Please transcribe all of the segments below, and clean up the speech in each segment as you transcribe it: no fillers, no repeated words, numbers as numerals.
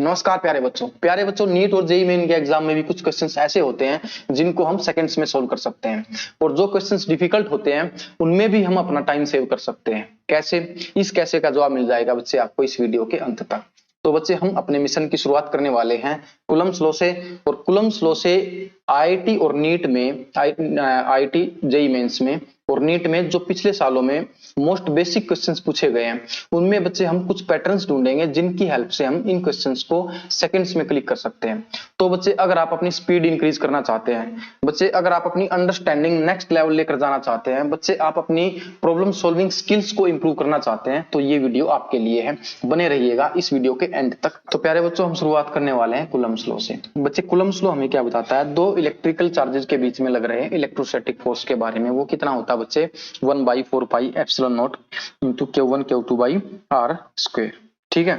नमस्कार प्यारे बच्चों नीट और जेईई मेन के एग्जाम में भी कुछ क्वेश्चंस ऐसे होते हैं जिनको हम सेकंड्स में सोल्व कर सकते हैं, और जो क्वेश्चंस डिफिकल्ट होते हैं उनमें भी हम अपना टाइम सेव कर सकते हैं। कैसे? इस कैसे का जवाब मिल जाएगा बच्चे आपको इस वीडियो के अंत तक। तो बच्चे हम अपने मिशन की शुरुआत करने वाले हैं कूलम्ब्स लॉ से, और कूलम्ब्स लॉ से आईआईटी और नीट में, आईआईटी जेईई मेंस में और नीट में जो पिछले सालों में मोस्ट बेसिक क्वेश्चंस पूछे गए हैं उनमें बच्चे हम कुछ पैटर्न्स ढूंढेंगे जिनकी हेल्प से हम इन क्वेश्चंस को सेकंड्स में क्लिक कर सकते हैं। तो बच्चे अगर आप अपनी स्पीड इंक्रीज करना चाहते हैं, बच्चे अगर आप अपनी अंडरस्टैंडिंग नेक्स्ट लेवल लेकर जाना चाहते हैं, बच्चे आप अपनी प्रॉब्लम सॉल्विंग स्किल्स को इंप्रूव करना चाहते हैं, तो ये वीडियो आपके लिए है। बने रहिएगा इस वीडियो के एंड तक। तो प्यारे बच्चों हम शुरुआत करने वाले हैं कूलम्ब्स लॉ से। बच्चे कूलम्ब्स लॉ हमें क्या बताता है? दो इलेक्ट्रिकल चार्जेस के बीच में लग रहे हैं इलेक्ट्रोस्टैटिक फोर्स के बारे में। वो कितना होता है बच्चे? 1/4 pi epsilon not into Q1 Q2 by R square. ठीक है,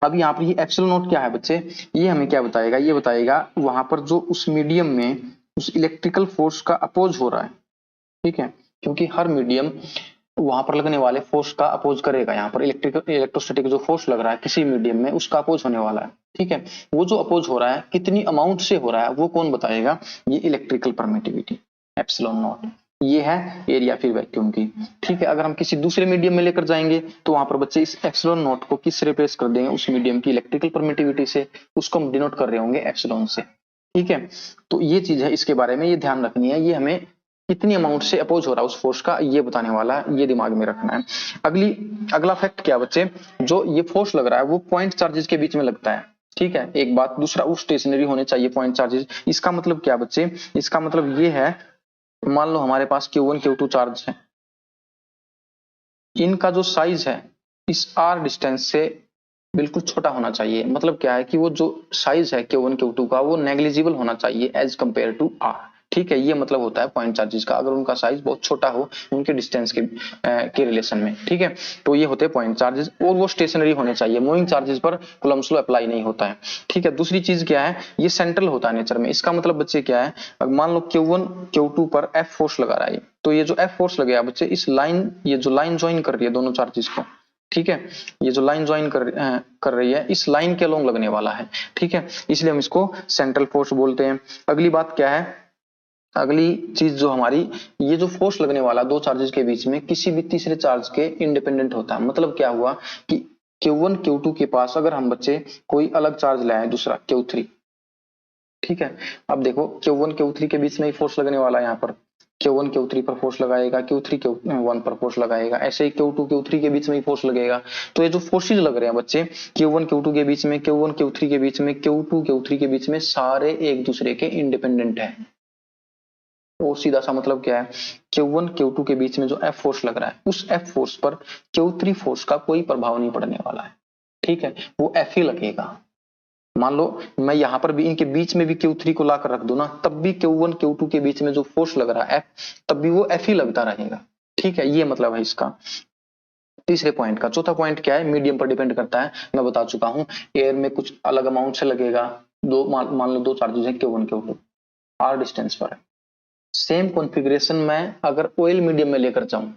अब यहाँ पर ये एप्सिलॉन नॉट क्या है बच्चे? ये हमें क्या बताएगा? ये बताएगा वहां पर जो उस मीडियम में उस इलेक्ट्रिकल फोर्स का अपोज हो रहा है। ठीक है, क्योंकि हर मीडियम वहां पर लगने वाले फोर्स का अपोज करेगा। यहाँ पर इलेक्ट्रोस्टैटिक जो फोर्स लग रहा है किसी मीडियम में उसका अपोज होने वाला है। ठीक है, वो जो अपोज हो रहा है कितनी अमाउंट से हो रहा है वो कौन बताएगा? ये इलेक्ट्रिकल परमिटिविटी एप्सिलॉन नॉट, ये है एरिया फिर वैक्यूम की। ठीक है, अगर हम किसी दूसरे मीडियम में लेकर जाएंगे तो वहां पर बच्चे इस एप्सिलॉन नॉट को किस से रिप्लेस कर देंगे? उस मीडियम की इलेक्ट्रिकल परमिटिविटी से, उसको हम डिनोट कर रहे होंगे एप्सिलॉन से। ठीक है, तो ये चीज है, इसके बारे में ये ध्यान रखनी है। ये हमें कितनी अमाउंट से अपोज हो रहा है उस फोर्स का ये बताने वाला है, ये दिमाग में रखना है। अगला फैक्ट क्या बच्चे? जो ये फोर्स लग रहा है वो पॉइंट चार्जेस के बीच में लगता है। ठीक है, एक बात। दूसरा, वो स्टेशनरी होने चाहिए पॉइंट चार्जेस। इसका मतलब क्या बच्चे? इसका मतलब ये है, मान लो हमारे पास Q1 Q2 चार्ज है, इनका जो साइज है इस R डिस्टेंस से बिल्कुल छोटा होना चाहिए। मतलब क्या है कि वो जो साइज है Q1 Q2 का वो नेग्लिजिबल होना चाहिए एज कंपेयर टू R। ठीक है, ये मतलब होता है पॉइंट चार्जेस का, अगर उनका साइज बहुत छोटा हो उनके डिस्टेंस के रिलेशन में। ठीक है, तो ये होते हैं पॉइंट चार्जेस, और वो स्टेशनरी होने चाहिए। मूविंग चार्जेस पर कूलम्ब्स लॉ अप्लाई नहीं होता है। ठीक है, दूसरी चीज क्या है? ये सेंट्रल होता है नेचर में। इसका मतलब बच्चे क्या है? मान लो Q1 Q2 पर F फोर्स लगा रहा है, तो ये जो F फोर्स लगेगा बच्चे, इस लाइन, ये जो लाइन ज्वाइन कर रही है दोनों चार्जेस को, ठीक है, ये जो लाइन ज्वाइन कर रही है इस लाइन के अलोंग लगने वाला है। ठीक है, इसलिए हम इसको सेंट्रल फोर्स बोलते हैं। अगली बात क्या है? अगली चीज जो हमारी, ये जो फोर्स लगने वाला दो चार्जेस के बीच में किसी भी तीसरे चार्ज के इंडिपेंडेंट होता है। मतलब क्या हुआ कि Q1 Q2 के पास अगर हम बच्चे कोई अलग चार्ज लाए दूसरा Q3, ठीक है, अब देखो Q1 Q3 के बीच में ही फोर्स लगने वाला है। यहाँ पर Q1 Q3 पर फोर्स लगाएगा, Q3 Q1 पर फोर्स लगाएगा, ऐसे ही Q2 Q3 के बीच में ही फोर्स लगेगा। तो ये जो फोर्सेज लग रहे हैं बच्चे Q1 Q2 के बीच में, Q1 Q3 के बीच में, Q2 Q3 के बीच में, सारे एक दूसरे के इंडिपेंडेंट है। तो सीधा सा मतलब क्या है? Q1 Q2 के बीच में जो F फोर्स लग रहा है उस F फोर्स पर Q3 फोर्स का कोई प्रभाव नहीं पड़ने वाला है। ठीक है, वो F ही लगेगा। मान लो मैं यहां पर भी इनके बीच में भी Q3 को लाकर रख दूं ना, तब भी Q1 Q2 के बीच में जो फोर्स लग रहा है F, तब भी वो F ही लगता रहेगा। ठीक है, ये मतलब है इसका तीसरे पॉइंट का। चौथा पॉइंट क्या है? मीडियम पर डिपेंड करता है। मैं बता चुका हूं, एयर में कुछ अलग अमाउंट से लगेगा। मान लो दो चार्जेस है Q1 Q2, R डिस्टेंस पर है। सेम कॉन्फ़िगरेशन में अगर ऑयल मीडियम में लेकर जाऊं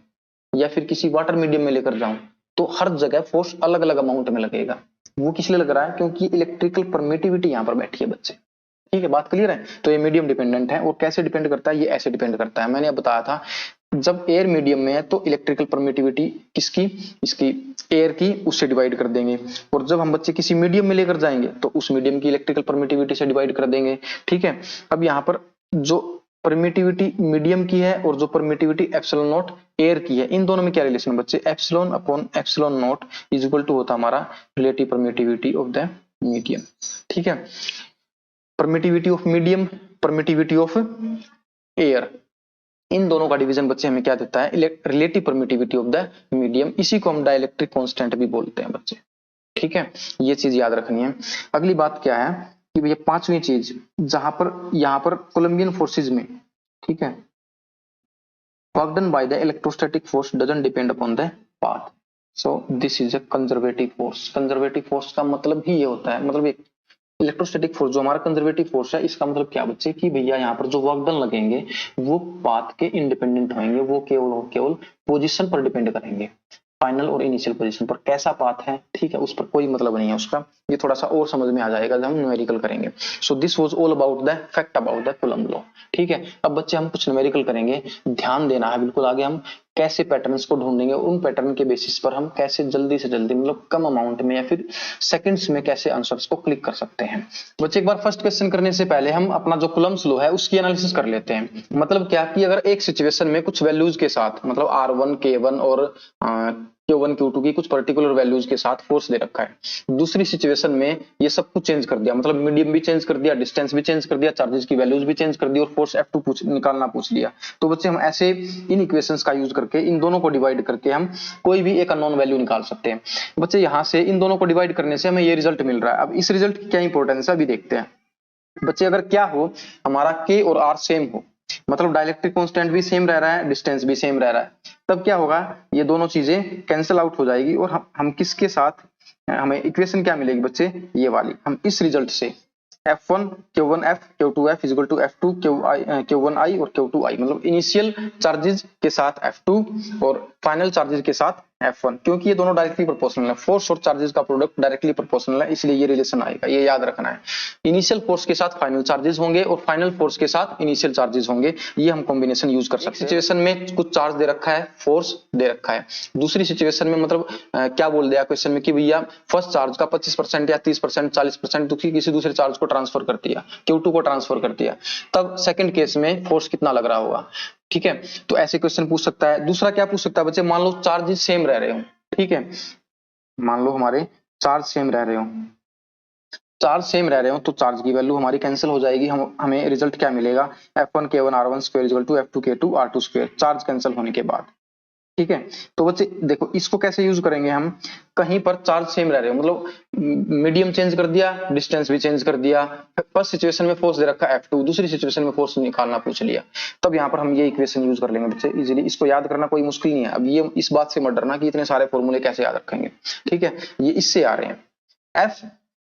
या फिर किसी वाटर मीडियम में लेकर जाऊं तो हर जगह फोर्स अलग अलग अमाउंट में लगेगा। वो किस लिए लग रहा है? क्योंकि इलेक्ट्रिकल परमिटिविटी यहां पर बैठी है बच्चे। ठीक है, बात क्लियर है? तो ये मीडियम डिपेंडेंट है। और कैसे डिपेंड करता है? ये ऐसे डिपेंड करता है, मैंने अब बताया था, जब एयर मीडियम में है तो इलेक्ट्रिकल परमिटिविटी किसकी? इसकी एयर की, उससे डिवाइड कर देंगे। और जब हम बच्चे किसी मीडियम में लेकर जाएंगे तो उस मीडियम की इलेक्ट्रिकल परमिटिविटी से डिवाइड कर देंगे। ठीक है, अब यहाँ पर जो परमिटिविटी मीडियम की है और जो परमिटिविटी एप्सिलॉन नॉट एयर की है, इन दोनों में क्या रिलेशन बच्चे? Epsilon upon epsilon not is equal to होता हमारा relative permittivity of the medium. ठीक है, permittivity of medium, permittivity of air, इन दोनों का डिवीजन बच्चे हमें क्या देता है? Relative permittivity of the medium. इसी को हम डाइलेक्ट्रिक कांस्टेंट भी बोलते हैं बच्चे। ठीक है, ये चीज याद रखनी है। अगली बात क्या है कि भैया पांचवी चीज, जहां पर यहाँ पर कोलंबियन फोर्सेज में, ठीक है, work done by the electrostatic force doesn't depend upon the path, so this is a conservative force. Conservative force का मतलब ही ये होता है, मतलब एक इलेक्ट्रोस्टैटिक फोर्स जो हमारा कंजर्वेटिव फोर्स है, इसका मतलब क्या बच्चे कि भैया यहाँ पर जो वर्क डन लगेंगे वो पाथ के इंडिपेंडेंट होंगे, वो केवल और केवल पोजीशन पर डिपेंड करेंगे। फाइनल और इनिशियल पोजीशन पर कैसा पाथ है, ठीक है, उस पर कोई मतलब नहीं है उसका। ये थोड़ा सा और समझ में आ जाएगा जब हम न्यूमेरिकल करेंगे। So this was all about the fact about the coulomb law, ठीक है। अब बच्चे हम कुछ न्यूमेरिकल करेंगे, ध्यान देना है बिल्कुल। आगे हम कैसे पैटर्न्स को ढूंढेंगे, उन पैटर्न के बेसिस पर हम कैसे जल्दी से जल्दी मतलब कम अमाउंट में या फिर सेकंड्स में कैसे आंसर्स को क्लिक कर सकते हैं। बच्चे एक बार फर्स्ट क्वेश्चन करने से पहले हम अपना जो कूलम्ब्स लॉ है उसकी एनालिसिस कर लेते हैं। मतलब क्या कि अगर एक सिचुएशन में कुछ वैल्यूज के साथ मतलब R1 K1 और Q1 Q2 की कुछ पर्टिकुलर वैल्यूज के साथ फोर्स दे रखा है, दूसरी सिचुएशन में ये सब कुछ चेंज कर दिया, मतलब मीडियम भी चेंज कर दिया, डिस्टेंस भी चेंज कर दिया, चार्जेस की वैल्यूज भी चेंज कर दी और फोर्स F2 निकालना पूछ लिया, तो बच्चे हम ऐसे इन इक्वेशंस का यूज करके इन दोनों को डिवाइड करके हम कोई भी एक अननोन वैल्यू निकाल सकते हैं। बच्चे यहाँ से इन दोनों को डिवाइड करने से हमें ये रिजल्ट मिल रहा है। अब इस रिजल्ट की क्या इंपॉर्टेंस है अभी देखते हैं। बच्चे अगर क्या हो, हमारा K और R सेम हो, मतलब डाइलेक्ट्रिक कांस्टेंट भी सेम रह रहा है, डिस्टेंस भी सेम रह रहा है, तब क्या होगा, ये दोनों चीजें कैंसिल आउट हो जाएगी और हम किसके साथ, हमें इक्वेशन क्या मिलेगी बच्चे, ये वाली। हम इस रिजल्ट से F1 Q1F Q2F is equal to F2 Q1I और Q2I, मतलब इनिशियल चार्जेस के साथ F2 और फाइनल चार्जेस के साथ F1, क्योंकि ये दोनों डायरेक्टली प्रोपोर्शनल है, फोर्स और चार्जेस का प्रोडक्ट डायरेक्टली प्रोपोर्शनल है, इसलिए ये रिलेशन आएगा, ये याद रखना है। इनिशियल फोर्स के साथ फाइनल चार्जेस होंगे और फाइनल फोर्स के साथ इनिशियल चार्जेस होंगे, ये हम कॉम्बिनेशन यूज कर सकते हैं। सिचुएशन में कुछ चार्ज दे रखा है, फोर्स दे रखा है, दूसरी सिचुएशन में मतलब क्या बोल दिया क्वेश्चन में कि भैया फर्स्ट चार्ज का 25% या 30% 40% किसी दूसरे चार्ज को ट्रांसफर कर दिया, Q2 को ट्रांसफर कर दिया, तब सेकंड केस में फोर्स कितना लग रहा होगा, ठीक है। तो ऐसे क्वेश्चन पूछ सकता है। दूसरा क्या पूछ सकता है बच्चे, मान लो चार्जेस सेम रह रहे हो, ठीक है, मान लो हमारे चार्ज सेम रह रहे हो, चार्ज सेम रह रहे हो तो चार्ज की वैल्यू हमारी कैंसिल हो जाएगी, हमें रिजल्ट क्या मिलेगा, F1 K1 R1 square equal to F2 K2 R2 square, charge cancel होने के बाद, ठीक है। तो बच्चे देखो इसको कैसे यूज करेंगे हम, कहीं पर चार्ज सेम रह रहे हो, मतलब मीडियम चेंज कर दिया, डिस्टेंस भी चेंज कर दिया, फर्स्ट सिचुएशन में फोर्स दे रखा है F2, दूसरी सिचुएशन में फोर्स निकालना पूछ लिया, तब यहाँ पर हम ये इक्वेशन यूज कर लेंगे बच्चे इजीली। इसको याद करना कोई मुश्किल नहीं है। अब ये इस बात से मत डरना कि इतने सारे फॉर्मूले कैसे याद रखेंगे, ठीक है, ये इससे आ रहे हैं। F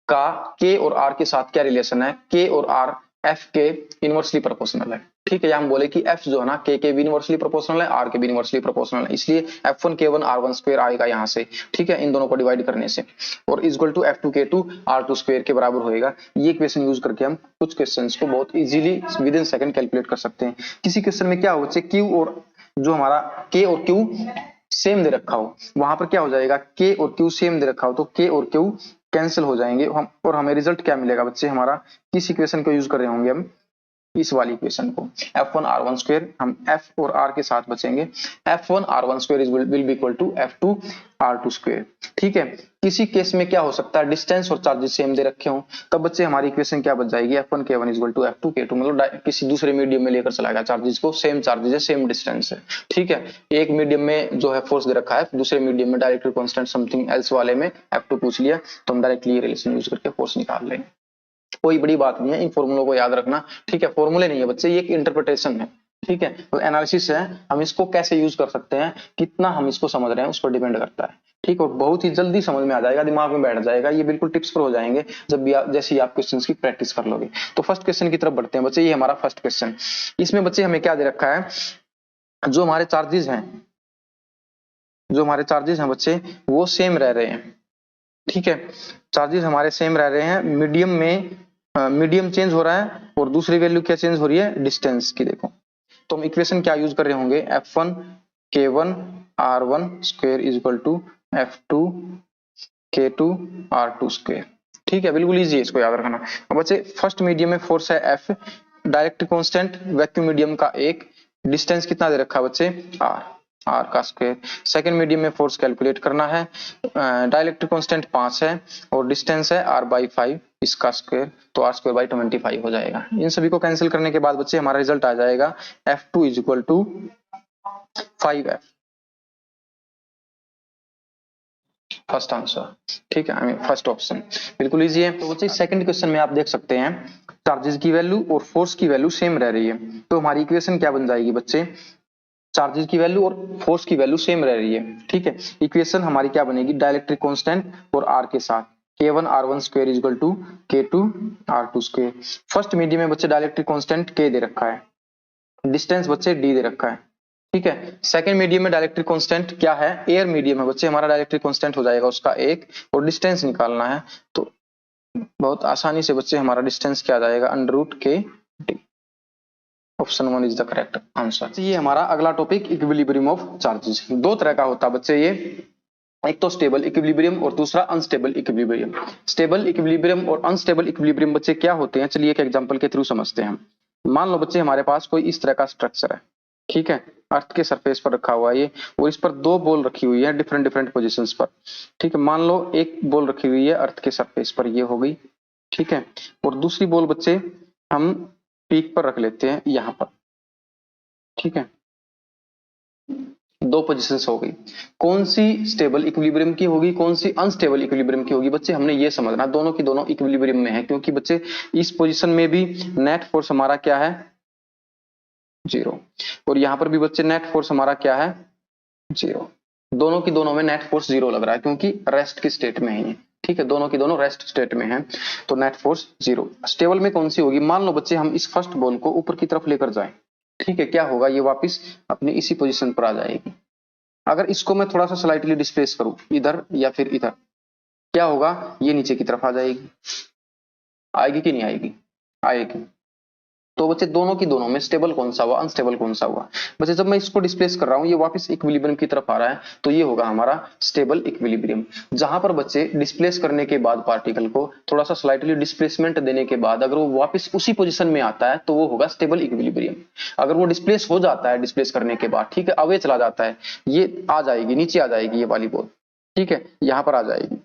का K और R के साथ क्या रिलेशन है, K और R F के इनवर्सली प्रोपोर्शनल है, ठीक है। या हम बोले कि F जो है ना K के भी इनवर्सली प्रोपोर्शनल है, R के भी इनवर्सली प्रोपोर्शनल है, इसलिए F1 K1 R1 स्क्वायर आएगा यहाँ से, ठीक है, इन दोनों को डिवाइड करने से, और equal to F2 K2 R2 square के बराबर होएगा। ये क्वेश्चन यूज करके हम कुछ क्वेश्चंस को बहुत easily with in second calculate कर सकते हैं। किसी क्वेश्चन में क्या हो बच्चे, Q और जो हमारा K और Q सेम दे रखा हो, वहां पर क्या हो जाएगा, K और Q सेम दे रखा हो तो K और Q कैंसिल हो जाएंगे हम, और हमें रिजल्ट क्या मिलेगा बच्चे, हमारा किस इक्वेशन को यूज कर रहे होंगे हम, इस वाली इक्वेशन को, F1 R1 स्क्वायर, हम F और R के साथ बचेंगे, F1 R1 square will be equal to F2 R2 square, ठीक है। किसी केस में क्या हो सकता है, डिस्टेंस और चार्जेस सेम दे रखे हो, तब बच्चे हमारी इक्वेशन क्या बच जाएगी, F1 K1 equal to F2 K2, मतलब किसी दूसरे मीडियम में लेकर चला गया चार्जेस को, सेम चार्जेस है, सेम डिस्टेंस है, ठीक है। एक मीडियम में जो है फोर्स दे रखा है, दूसरे मीडियम में डायरेक्टली कांस्टेंट समथिंग एल्स वाले में F2 पूछ लिया, तो हम डायरेक्टली ये रिलेशन यूज करके फोर्स निकाल लेंगे। कोई बड़ी बात नहीं है, इन फॉर्मूलों को याद रखना, ठीक है। फॉर्मूले नहीं है बच्चे, ये एक इंटरप्रिटेशन है, ठीक है, तो एनालिसिस है, हम इसको कैसे यूज कर सकते हैं, कितना हम इसको समझ रहे हैं उस पर डिपेंड करता है, ठीक है। और बहुत ही जल्दी समझ में आ जाएगा, दिमाग में बैठ जाएगा, ये बिल्कुल टिप्स पर हो जाएंगे जब भी आप जैसे ही आप क्वेश्चंस की प्रैक्टिस कर लोगे। तो फर्स्ट क्वेश्चन की तरफ बढ़ते हैं बच्चे, ये हमारा फर्स्ट क्वेश्चन। इसमें बच्चे हमें क्या दे रखा है, जो हमारे चार्जेस हैं, जो हमारे चार्जेस हैं बच्चे वो सेम रह रहे हैं, ठीक है, चार्जेस हमारे सेम रह रहे हैं, मीडियम में मीडियम चेंज हो रहा है और दूसरी वैल्यू क्या चेंज हो रही है, डिस्टेंस की। देखो तो हम इक्वेशन क्या यूज कर रहे होंगे, F1 K1 R1 square is equal to F2 K2 R2 square, ठीक है, बिल्कुल इजी है, इसको याद रखना। अब बच्चे फर्स्ट मीडियम में फोर्स है F, direct constant vacuum medium का 1, डिस्टेंस कितना दे रखा है बच्चे, R का स्क्वायर। सेकंड मीडियम में फोर्स कैलकुलेट करना है, डाइलेक्ट्रिक कांस्टेंट 5 है और डिस्टेंस है R/5, इसका स्क्वायर, तो R²/25 हो जाएगा। इन सभी को कैंसिल करने के बाद बच्चे हमारा रिजल्ट आ जाएगा F2 is equal to 5F, first answer, ठीक है, फर्स्ट ऑप्शन बिल्कुल इजी है। तो बच्चे सेकंड क्वेश्चन में आप देख सकते हैं चार्जेस की वैल्यू और फोर्स की वैल्यू सेम रह रही है, तो हमारी इक्वेशन क्या बन जाएगी बच्चे, चार्जेस की वैल्यू और फोर्स की वैल्यू सेम रह रही है, ठीक है। इक्वेशन हमारी क्या बनेगी, डाइलेक्ट्रिक कांस्टेंट और R के साथ K1 R1 square is equal to K2 R2 square. First medium में बच्चे डाइलेक्ट्रिक कांस्टेंट K दे रखा है, डिस्टेंस बच्चे D दे रखा है, ठीक है। सेकंड मीडियम में डाइलेक्ट्रिक कांस्टेंट क्या है, एयर मीडियम है बच्चे, हमारा डाइलेक्ट्रिक कांस्टेंट हो जाएगा उसका 1 और डिस्टेंस निकालना है तो बहुत आसानी से बच्चे हमारा डिस्टेंस क्या आ जाएगा √k/d। Option 1 is the correct answer. ये हमारा अगला टॉपिक इक्विलिब्रियम ऑफ चार्जेस। दो तरह का होता है बच्चे ये, एक तो स्टेबल इक्विलिब्रियम और दूसरा अनस्टेबल इक्विलिब्रियम। स्टेबल इक्विलिब्रियम और अनस्टेबल इक्विलिब्रियम बच्चे क्या होते हैं, चलिए एक एग्जांपल के थ्रू समझते हैं हम। मान लो बच्चे हमारे पास कोई इस तरह का स्ट्रक्चर है, ठीक है, अर्थ के सरफेस पर रखा हुआ है ये, और इस पर दो बॉल रखी हुई है डिफरेंट डिफरेंट पोजीशंस पर, ठीक है। मान लो एक बॉल रखी हुई है अर्थ के सरफेस पर, ये हो गई, ठीक है, और दूसरी बॉल बच्चे हम पीक पर रख लेते हैं यहाँ पर, ठीक है। दो पोजीशंस हो गई, कौन सी स्टेबल इक्विलिब्रियम की होगी, कौन सी अनस्टेबल इक्विलिब्रियम की होगी बच्चे, हमने ये समझना। दोनों की दोनों इक्विलिब्रियम में है, क्योंकि बच्चे इस पोजीशन में भी नेट फोर्स हमारा क्या है 0, और यहां पर भी बच्चे नेट फोर्स हमारा क्या है 0। दोनों की दोनों में नेट फोर्स 0 लग रहा है, क्योंकि रेस्ट की स्टेट में है ये, ठीक है, दोनों की दोनों रेस्ट स्टेट में है, तो नेट फोर्स 0। स्टेबल में कौन सी होगी, मान लो बच्चे हम इस फर्स्ट बॉल को ऊपर की तरफ लेकर जाएं, ठीक है, क्या होगा, ये वापस अपनी इसी पोजीशन पर आ जाएगी। अगर इसको मैं थोड़ा सा स्लाइटली डिस्प्लेस करूं इधर या फिर इधर, क्या होगा, ये नीचे की तरफ आ जाएगी। आएगी कि नहीं आएगी, आएगी। तो बच्चे दोनों की दोनों में स्टेबल कौन सा हुआ, अनस्टेबल कौन सा हुआ। बच्चे जब मैं इसको डिस्प्लेस कर रहा हूं ये वापस इक्विलिब्रियम की तरफ आ रहा है, तो ये होगा हमारा स्टेबल इक्विलिब्रियम। जहां पर बच्चे डिस्प्लेस करने के बाद पार्टिकल को थोड़ा सा स्लाइटली डिस्प्लेसमेंट देने के बाद अगर वो वापस उसी पोजीशन में आता है तो वो होगा स्टेबल इक्विलिब्रियम। अगर वो डिस्प्लेस हो जाता है डिस्प्लेस करने के बाद, ठीक है, अवे चला जाता है, ये आ जाएगी नीचे आ जाएगी ये वाली बॉल, ठीक है, यहां पर आ जाएगी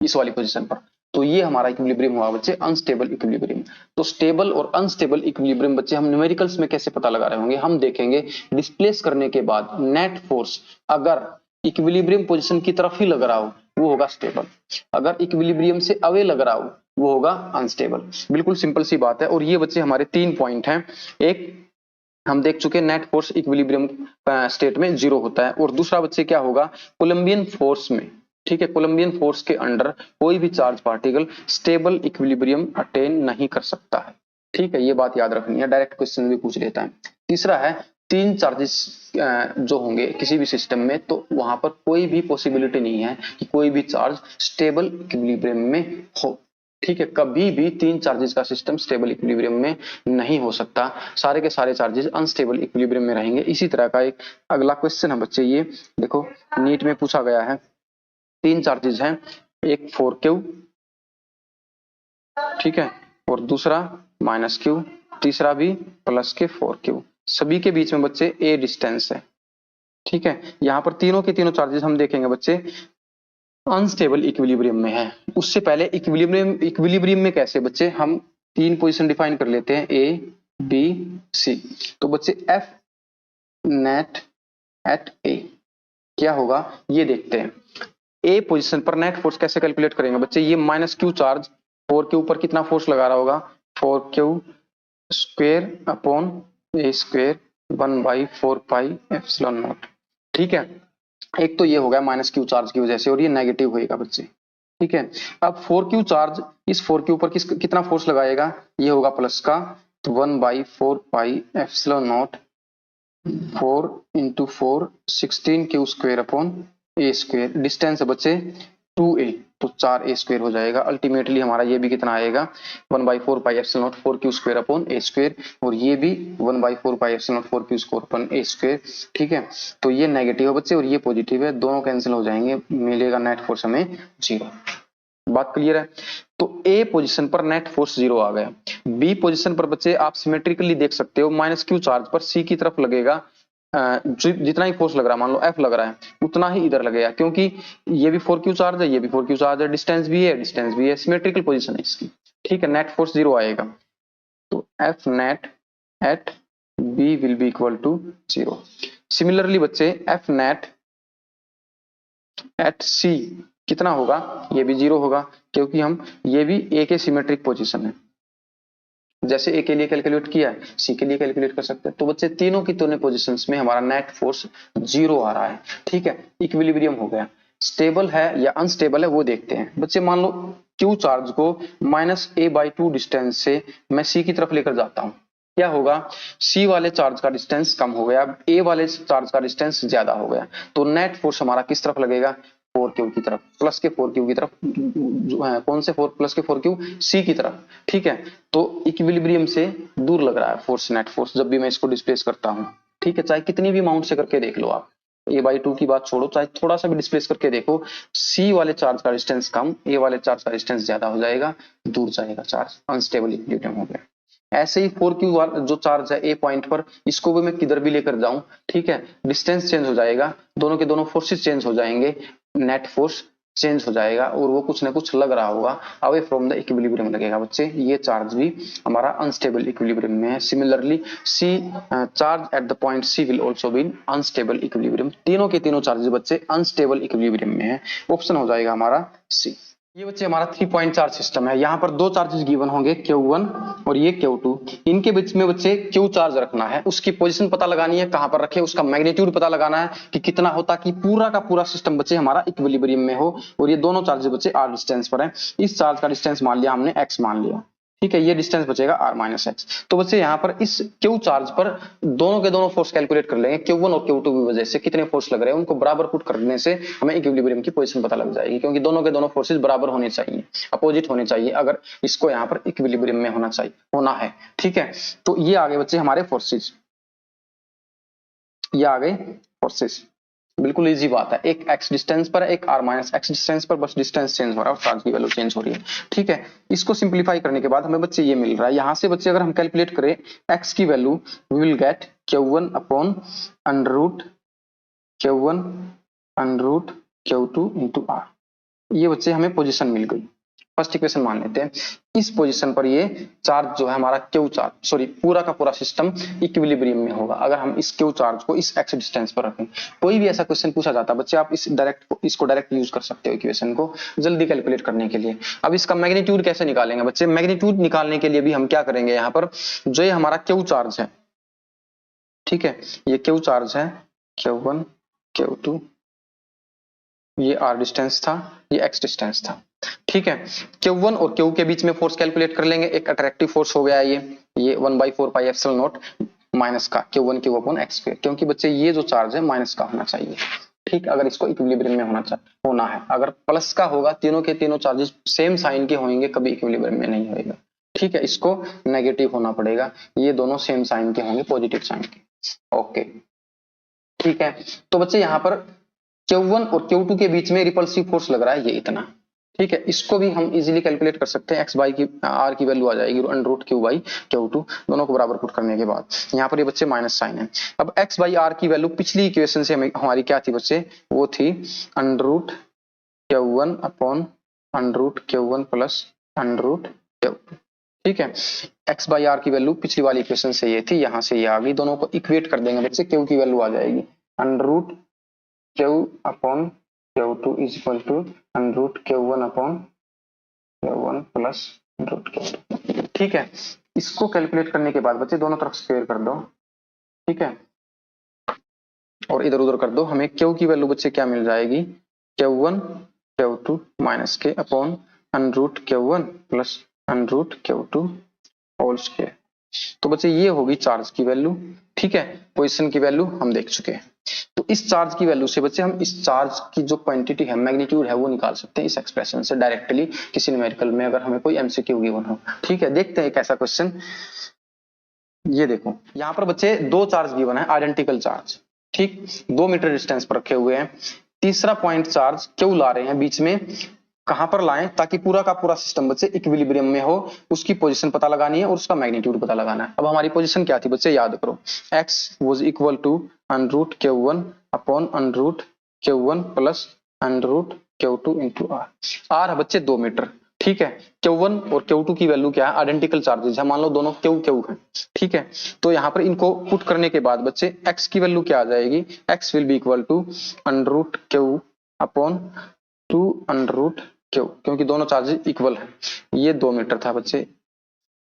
इस वाली पोजीशन पर, तो ये हमारा इक्विलिब्रियम हुआ बच्चे अनस्टेबल इक्विलिब्रियम। तो स्टेबल और अनस्टेबल इक्विलिब्रियम बच्चे हम न्यूमेरिकल्स में कैसे पता लगा रहे होंगे, हम देखेंगे डिस्प्लेस करने के बाद नेट फोर्स अगर इक्विलिब्रियम पोजीशन की तरफ ही लग रहा हो वो होगा स्टेबल, अगर इक्विलिब्रियम से अवे लग रहा हो वो होगा अनस्टेबल। बिल्कुल सिंपल सी बात है। और ये बच्चे हमारे 3 पॉइंट हैं, एक हम देख चुके नेट फोर्स इक्विलिब्रियम स्टेट में 0 होता है, और दूसरा बच्चे क्या होगा कोलंबियन फोर्स में, ठीक है, कोलंबियन फोर्स के अंडर कोई भी charge particle stable equilibrium attain नहीं कर सकता है, ठीक है, ये बात याद रखनी है, डायरेक्ट क्वेश्चन भी पूछ लेता है। तीसरा है 3 चार्जेस जो होंगे किसी भी सिस्टम में, तो वहां पर कोई भी पॉसिबिलिटी नहीं है कि कोई भी चार्ज स्टेबल इक्विलिब्रियम में हो, ठीक है, कभी भी 3 चार्जेस का सिस्टम स्टेबल इक्विलिब्रियम में नहीं हो सकता, सारे के सारे चार्जेस अनस्टेबल इक्विलिब्रियम में रहेंगे। इसी तरह का एक अगला क्वेश्चन है बच्चे, ये देखो नीट में पूछा गया है, 3 चार्जेस हैं, एक 4q, ठीक है, और दूसरा -q, तीसरा भी +k 4q, सभी के बीच में बच्चे a डिस्टेंस है, ठीक है। यहाँ पर तीनों के तीनों चार्जेस हम देखेंगे बच्चे अनस्टेबल इक्विलिब्रियम में है। उससे पहले इक्विलिब्रियम में कैसे बच्चे, हम 3 पोजीशन डिफाइन कर लेते हैं a b c। तो बच्चे F नेट एट a क्या होगा ये देखते हैं। ए पोजीशन पर नेट फोर्स कैसे कैलकुलेट करेंगे बच्चे, ये -q चार्ज 4 के ऊपर कितना फोर्स लगा रहा होगा 4q square upon a square 1/4 pi epsilon not, ठीक है। एक तो ये हो गया -q चार्ज की वजह से, और ये नेगेटिव होएगा बच्चे, ठीक है। अब 4q चार्ज इस 4 के ऊपर कितना फोर्स लगाएगा, ये होगा प्लस का, तो 1/4 pi epsilon not 4 × 4 16q square upon a square, distance है बच्चे 2a, तो 4a स्क्वायर हो जाएगा। अल्टीमेटली हमारा ये भी कितना आएगा 1/4 pi epsilon not 4q square upon a square, और ये भी 1/4 pi epsilon not 4q square upon a square, ठीक है। तो ये नेगेटिव है बच्चे और ये पॉजिटिव है, दोनों कैंसिल हो जाएंगे, मिलेगा नेट फोर्स हमें 0। बात क्लियर है। तो ए पोजीशन पर नेट फोर्स 0 आ गया। बी पोजीशन पर बच्चे आप सिमेट्रिकली देख सकते हो, -q चार्ज पर सी की तरफ लगेगा, जितना ही फोर्स लग रहा है, मान लो F लग रहा है, उतना ही इधर लगेगा, क्योंकि ये भी 4q चार्ज है, ये भी 4q चार्ज है, डिस्टेंस भी है, सिमेट्रिकल पोजीशन है इसकी, ठीक है। नेट फोर्स 0 आएगा, तो F net at B will be equal to 0। Similarly बच्चे F नेट एट C कितना होगा, ये भी 0 होगा, क्योंकि हम ये भी A के सिमेट्रिक पोजीशन है, जैसे ए के लिए कैलकुलेट किया है सी के लिए कैलकुलेट कर सकते हैं। तो बच्चे तीनों की तीनों पोजीशंस में हमारा नेट फोर्स 0 आ रहा है, ठीक है, इक्विलिब्रियम हो गया। स्टेबल है या अनस्टेबल है वो देखते हैं बच्चे। मान लो क्यू चार्ज को -a/2 डिस्टेंस से मैं सी की तरफ लेकर जाता हूं, क्या होगा, सी वाले चार्ज का डिस्टेंस कम हो गया, ए वाले चार्ज का डिस्टेंस ज्यादा हो गया, तो नेट फोर्स हमारा किस तरफ लगेगा, 4Q की तरफ, प्लस के 4Q की तरफ, कौन से 4 प्लस के 4Q, सी की तरफ। ठीक है, तो इक्विलिब्रियम से दूर लग रहा है फोर्स, नेट फोर्स, जब भी मैं इसको डिस्प्लेस करता हूं। ठीक है, चाहे कितनी भी अमाउंट से करके देख लो आप, A/2 की बात छोड़ो, चाहे थोड़ा सा भी डिस्प्लेस करके देखो, सी वाले चार्ज का डिस्टेंस कम, ए वाले चार्ज का डिस्टेंस ज्यादा हो जाएगा, दूर जाएगा चार्ज, अनस्टेबल इक्विलिब्रियम हो गया। ऐसे ही 4Q जो चार्ज है ए पॉइंट पर, इसको भी मैं किधर भी लेकर जाऊं, ठीक है, डिस्टेंस चेंज हो जाएगा, दोनों के दोनों फोर्सेस चेंज हो जाएंगे, नेट फोर्स चेंज हो जाएगा, और वो कुछ ना कुछ लग रहा होगा, अवे फ्रॉम द इक्विलिब्रियम लगेगा बच्चे, ये चार्ज भी हमारा अनस्टेबल इक्विलिब्रियम में है। Similarly C charge at the point C will also be unstable equilibrium, तीनों के तीनों चार्जेस बच्चे अनस्टेबल इक्विलिब्रियम में है, ऑप्शन हो जाएगा हमारा सी। ये बच्चे हमारा 3 पॉइंट चार्ज सिस्टम है, यहाँ पर दो चार्जेस गिवन होंगे, Q1 और ये Q2, इनके बीच में बच्चे Q चार्ज रखना है, उसकी पोजीशन पता लगानी है, कहां पर रखे, उसका मैग्नीट्यूड पता लगाना है कि कितना होता, कि पूरा का पूरा सिस्टम बच्चे हमारा इक्विलिब्रियम में हो, और ये दोनों चार्जेस बच्चे r डिस्टेंस पर है, इस चार्ज का डिस्टेंस मान लिया हमने x मान लिया, ठीक है, ये डिस्टेंस बचेगा r माइनस एक्स। तो बच्चे यहाँ पर इस Q चार्ज पर दोनों के दोनों फोर्स कैलकुलेट कर लेंगे, Q1 और Q2 की वजह से कितने फोर्स लग रहे हैं, उनको बराबर पुट करने से हमें इक्विलिब्रियम की पोजीशन पता लग जाएगी, क्योंकि दोनों के दोनों फोर्सेस बराबर होने चाहिए, अपोजिट होने चाहिए, अगर इसको यहाँ पर इक्विलिब्रियम में होना है। ठीक है, तो ये आगे बच्चे हमारे फोर्सेस, ये आगे फोर्सेस, बिल्कुल इजी बात है, एक x डिस्टेंस पर, एक r माइनस एक्स डिस्टेंस पर, बस डिस्टेंस चेंज हो रहा है और चार्ज की वैल्यू चेंज हो रही है। ठीक है, इसको सिंप्लीफाई करने के बाद हमें बच्चे ये मिल रहा है, यहां से बच्चे अगर हम कैलकुलेट करें x की value, we will get Q1 upon under root Q1 under root Q2 into r। ये बच्चे हमें पोजीशन मिल गई, फर्स्ट इक्वेशन मान लेते हैं, इस पोजीशन पर ये चार्ज जो है हमारा Q चार्ज, सॉरी पूरा का पूरा सिस्टम इक्विलिब्रियम में होगा, अगर हम इस Q चार्ज को इस x डिस्टेंस पर रखें। कोई भी ऐसा क्वेश्चन पूछा जाता है बच्चे, आप इसको डायरेक्ट यूज कर सकते हो इक्वेशन को जल्दी कैलकुलेट करने के लिए। अब इसका मैग्नीट्यूड कैसे निकालेंगे बच्चे, मैग्नीट्यूड निकालने के लिए भी हम क्या करेंगे, यहाँ पर जो ये हमारा Q चार्ज है, ठीक है, ये Q चार्ज है, Q1 Q2, ये r डिस्टेंस था, ये x डिस्टेंस था। ठीक है, Q1 और Q के बीच में फोर्स कैलकुलेट कर लेंगे, एक अट्रैक्टिव फोर्स हो गया ये 1/4 पाई एप्सिलॉन नॉट माइनस का Q1 Q upon x square, क्योंकि बच्चे ये जो चार्ज है माइनस का होना चाहिए। ठीक, अगर इसको इक्विलिब्रियम में होना है, अगर प्लस का होगा, तीनों के तीनों चार्जेस सेम साइन के होंगे, कभी इक्विलिब्रियम में नहीं होएगा। ठीक है, इसको नेगेटिव होना पड़ेगा, ये दोनों सेम साइन के होंगे, पॉजिटिव साइन के। ओके, ठीक है, तो बच्चे यहाँ पर Q1 और Q2 के बीच में रिपल्सिव फोर्स लग रहा है, ये इतना। ठीक है, इसको भी हम इजीली कैलकुलेट कर सकते हैं, x बाई की r की वैल्यू आ जाएगी under root Q by Q2, दोनों को बराबर पुट करने के बाद यहाँ पर ये बच्चे माइनस साइन है। अब x बाई r की वैल्यू पिछली इक्वेशन से हमारी क्या थी बच्चे, वो थी under root Q1 upon under root Q1 plus under root Q2। ठीक है, x बाई r की वैल्यू पिछली वाली इक्वेशन से ये थी, यहाँ से ये आ गई, दोनों को इक्वेट कर देंगे बच्चे, Q की वैल्यू आ जाएगी under root Q upon Q2 is equal to under root Q1 upon Q1 plus root Q2। ठीक है, इसको कैलकुलेट करने के बाद बच्चे दोनों तरफ स्क्वायर कर दो, ठीक है, और इधर उधर कर दो, हमें Q की वैल्यू बच्चे क्या मिल जाएगी, Q1 Q2 माइनस के upon under root Q1 plus under root Q2 whole square. तो बच्चे ये होगी चार्ज की वैल्यू। ठीक है, पोजीशन की वैल्यू हम देख चुके हैं, तो इस चार्ज की वैल्यू से बच्चे हम इस चार्ज की जो क्वांटिटी है, मैग्नीट्यूड है, वो निकाल सकते हैं इस एक्सप्रेशन से डायरेक्टली, किसी न्यूमेरिकल में अगर हमें कोई एमसीक्यू गिवन हो। ठीक है, देखते हैं एक ऐसा क्वेश्चन, ये देखो यहाँ पर बच्चे दो चार्ज गिवन है, आइडेंटिकल चार्ज, ठीक, 2 मीटर डिस्टेंस पर रखे हुए हैं, तीसरा पॉइंट चार्ज क्यों ला रहे हैं बीच में, कहां पर लाएं, ताकि पूरा का पूरा सिस्टम बच्चे इक्विलिब्रियम में हो, उसकी पोजीशन पता लगानी है और उसका मैग्नीट्यूड पता लगाना है। अब हमारी पोजीशन क्या थी बच्चे, याद करो, x was equal to under root Q1 upon under root Q1 plus under root Q2 into r। r है बच्चे 2 मीटर। ठीक है, Q1 और Q2 की वैल्यू क्या है, आइडेंटिकल चार्जेस है, मान लो दोनों Q है। ठीक है, तो यहाँ पर इनको पुट करने के बाद बच्चे x की वैल्यू क्या आ जाएगी, x will be equal to under root Q upon 2 under root Q, क्योंकि दोनों चार्जेस इक्वल है। ये 2 मीटर था बच्चे,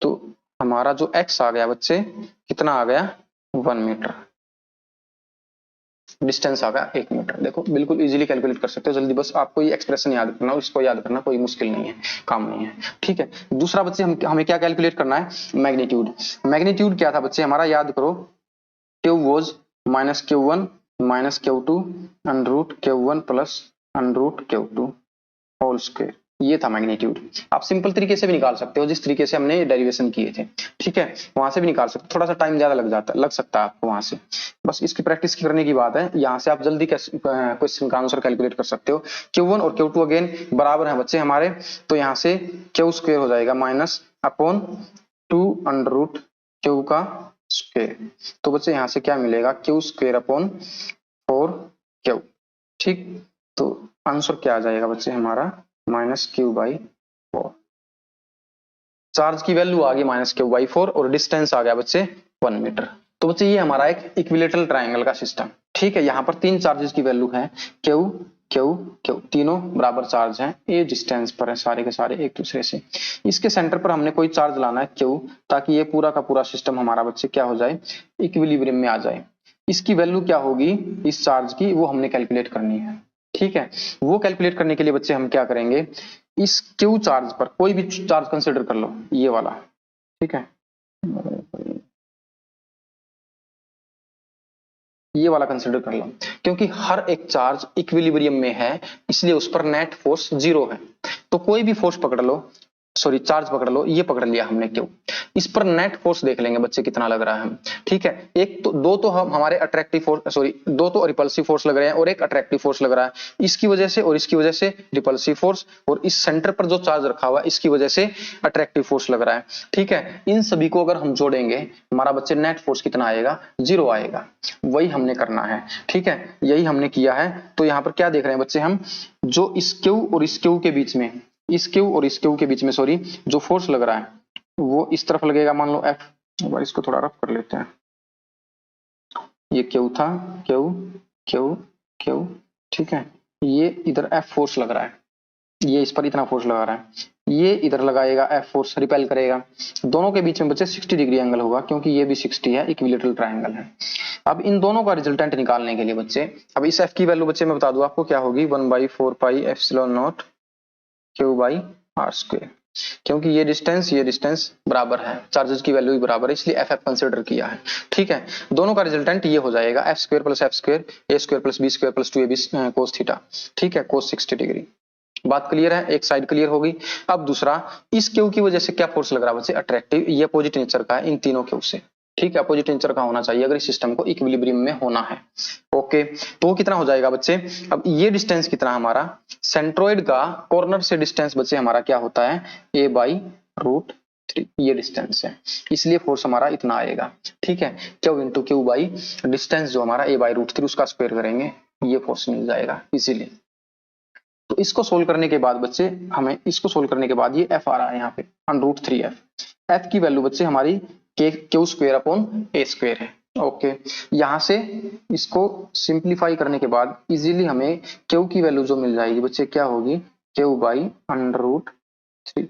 तो हमारा जो x आ गया बच्चे कितना आ गया, 1 मीटर। डिस्टेंस आ गया 1 मीटर। देखो बिल्कुल इजीली कैलकुलेट कर सकते हो, जल्दी बस आपको ये एक्सप्रेशन याद करना, इसको याद करना कोई मुश्किल नहीं है, काम नहीं है। ठीक है, दूसरा बच्चे हमें क्या कैलकुलेट करना है, मैग्नीट्यूड। मैग्नीट्यूड क्या था बच्चे हमारा, याद करो, Q was minus Q1 minus Q2 under root Q1 plus under root Q2 whole square, ये था मैग्नीट्यूड। आप सिंपल तरीके से भी निकाल सकते हो, जिस तरीके से हमने डेरिवेशन किए थे, ठीक है, वहां से भी निकाल सकते हो, थोड़ा सा टाइम ज्यादा लग सकता है आपको वहां से, बस इसकी प्रैक्टिस करने की बात है। यहाँ से आप जल्दी क्वेश्चन का आंसर कैलकुलेट कर सकते हो। Q1 और Q2 अगेन बराबर है बच्चे हमारे, तो यहाँ से Q स्क्वायर हो जाएगा minus upon 2 under root Q का स्क्वायर, तो बच्चे यहाँ से क्या मिलेगा, Q स्क्वायर अपॉन 4Q। ठीक, तो आंसर क्या आ जाएगा बच्चे हमारा -Q/4। चार्ज की वैल्यू आ गई -Q/4 और डिस्टेंस आ गया बच्चे 1 मीटर। तो बच्चे ये हमारा एक इक्विलेटरल ट्रायंगल का सिस्टम, ठीक है। यहाँ पर 3 चार्जेस की वैल्यू है, Q Q Q, तीनों बराबर चार्ज हैं, ये डिस्टेंस पर है सारे के सारे एक दूसरे से। इसके सेंटर पर हमने कोई चार्ज लाना है Q, ताकि ये पूरा का पूरा सिस्टम हमारा बच्चे क्या हो जाए, इक्विलिब्रियम में आ जाए। इसकी वैल्यू क्या होगी इस चार्ज की, वो हमने कैलकुलेट करनी है, ठीक है। वो कैलकुलेट करने के लिए बच्चे हम क्या करेंगे, इस Q चार्ज पर कोई भी चार्ज कंसिडर कर लो, ये वाला, ठीक है, ये वाला कंसिडर कर लो, क्योंकि हर एक चार्ज इक्विलिब्रियम में है, इसलिए उस पर नेट फोर्स 0 है। तो कोई भी फोर्स पकड़ लो, सॉरी चार्ज पकड़ लो, ये पकड़ लिया हमने Q, इस पर नेट फोर्स देख लेंगे बच्चे कितना लग रहा है हम, ठीक है। एक तो दो तो हम हमारे अट्रैक्टिव फोर्स, सॉरी दो तो रिपल्सिव फोर्स लग रहे हैं और एक अट्रैक्टिव फोर्स लग रहा है, इसकी वजह से और इसकी वजह से रिपल्सिव फोर्स, और इस सेंटर पर जो चार्ज रखा हुआ है इसकी वजह से अट्रैक्टिव फोर्स लग रहा है, ठीक है। इन सभी को अगर हम जोड़ेंगे हमारा बच्चे नेट फोर्स कितना आएगा, 0 आएगा। वही हमने करना है, ठीक है, यही हमने किया है। तो यहाँ पर क्या देख रहे हैं बच्चे हम, जो इस Q और इस Q के बीच में, इस Q और इस Q के बीच में सॉरी जो फोर्स लग रहा है वो इस तरफ लगेगा, मान लो F, इसको थोड़ा रफ कर लेते हैं, ये Q था, Q Q Q, ठीक है, ये इधर F फोर्स लग रहा है, ये इस पर इतना फोर्स लगा रहा है, ये इधर लगाएगा F फोर्स, रिपेल करेगा, दोनों के बीच में बच्चे 60 डिग्री एंगल होगा, क्योंकि ये भी 60 है, इक्विलेटरल ट्रायंगल है। अब इन दोनों का रिजल्टेंट निकालने के लिए बच्चे, अब इस F की वैल्यू बच्चे मैं बता दूं आपको क्या होगी, 1/4 पाई एप्सिलॉन नॉट Q/r², क्योंकि ये डिस्टेंस बराबर है, चार्जेस की वैल्यू भी बराबर है, इसलिए FF कंसिडर किया है, ठीक है। दोनों का रिजल्टेंट ये हो जाएगा F² + F² A² + B² + 2AB cos theta, ठीक है, cos 60 डिग्री। बात क्लियर है, एक साइड क्लियर होगी। अब दूसरा, इस Q की वजह से क्या फोर्स लग रहा है बच्चे, अट्रैक्टिव, ये अपोजिट नेचर का है इन तीनों Q से, ठीक है, अपोजिट नेचर का होना चाहिए अगर इस सिस्टम को इक्विलिब्रियम में होना है। ओके, तो कितना हो जाएगा बच्चे, अब ये डिस्टेंस कितना हमारा, सेंट्रोइड का कॉर्नर से डिस्टेंस बच्चे हमारा क्या होता है, a/√3, ये डिस्टेंस है, इसलिए फोर्स हमारा इतना आएगा, ठीक है। Q × Q बाई डिस्टेंस जो हमारा a/√3 उसका स्क्वायर करेंगे, ये फोर्स मिल जाएगा इजीली। तो इसको सोल्व करने के बाद बच्चे हमें, इसको सोल्व करने के बाद ये F आ रहा है यहाँ पे √3F, F की वैल्यू बच्चे हमारी Q² है। ओके, यहाँ से इसको सिंप्लीफाई करने के बाद इजीली हमें Q की वैल्यू जो मिल जाएगी बच्चे क्या होगी, Q/√3।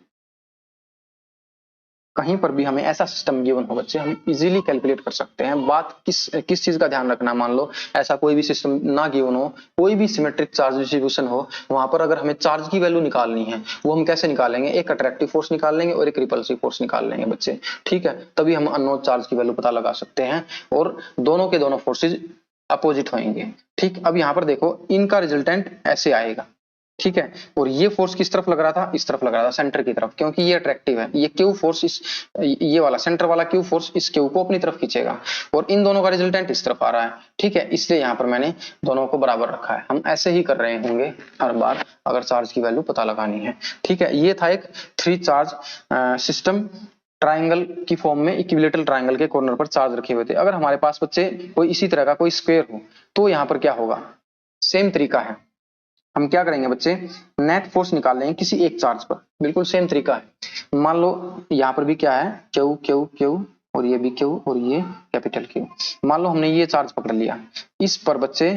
कहीं पर भी हमें ऐसा सिस्टम गिवन हो बच्चे, हम इजीली कैलकुलेट कर सकते हैं। बात किस चीज का ध्यान रखना, मान लो ऐसा कोई भी सिस्टम ना गिवन हो, कोई भी सिमेट्रिक चार्ज डिस्ट्रीब्यूशन हो, वहां पर अगर हमें चार्ज की वैल्यू निकालनी है, वो हम कैसे निकालेंगे, एक अट्रैक्टिव फोर्स निकाल लेंगे और एक रिपल्सिव फोर्स निकाल लेंगे बच्चे, ठीक है, तभी हम अननोन चार्ज की वैल्यू पता लगा सकते हैं, और दोनों के दोनों फोर्सेज अपोजिट होंगे, ठीक। अब यहाँ पर देखो इनका रिजल्टेंट ऐसे आएगा, ठीक है, और ये फोर्स किस तरफ लग रहा था, इस तरफ लग रहा था, सेंटर की तरफ, क्योंकि ये अट्रैक्टिव है, ये Q फोर्स इस, ये वाला सेंटर वाला Q फोर्स इस Q को अपनी तरफ खींचेगा, और इन दोनों का रिजल्टेंट इस तरफ आ रहा है, ठीक है, इसलिए यहाँ पर मैंने दोनों को बराबर रखा है। हम ऐसे ही कर रहे होंगे हर बार अगर चार्ज की वैल्यू पता लगानी है, ठीक है। ये था एक 3 चार्ज सिस्टम, ट्राइंगल की फॉर्म में, इक्विलेटरल ट्राइंगल के कॉर्नर पर चार्ज रखे हुए थे। अगर हमारे पास बच्चे कोई इसी तरह का कोई स्क्वायर हो, तो यहाँ पर क्या होगा, सेम तरीका है, हम क्या करेंगे बच्चे, नेट फोर्स निकाल लेंगे किसी एक चार्ज पर, बिल्कुल सेम तरीका है। मान लो यहाँ पर भी क्या है, Q Q Q, और ये भी Q और ये कैपिटल Q। मान लो हमने ये चार्ज पकड़ लिया, इस पर बच्चे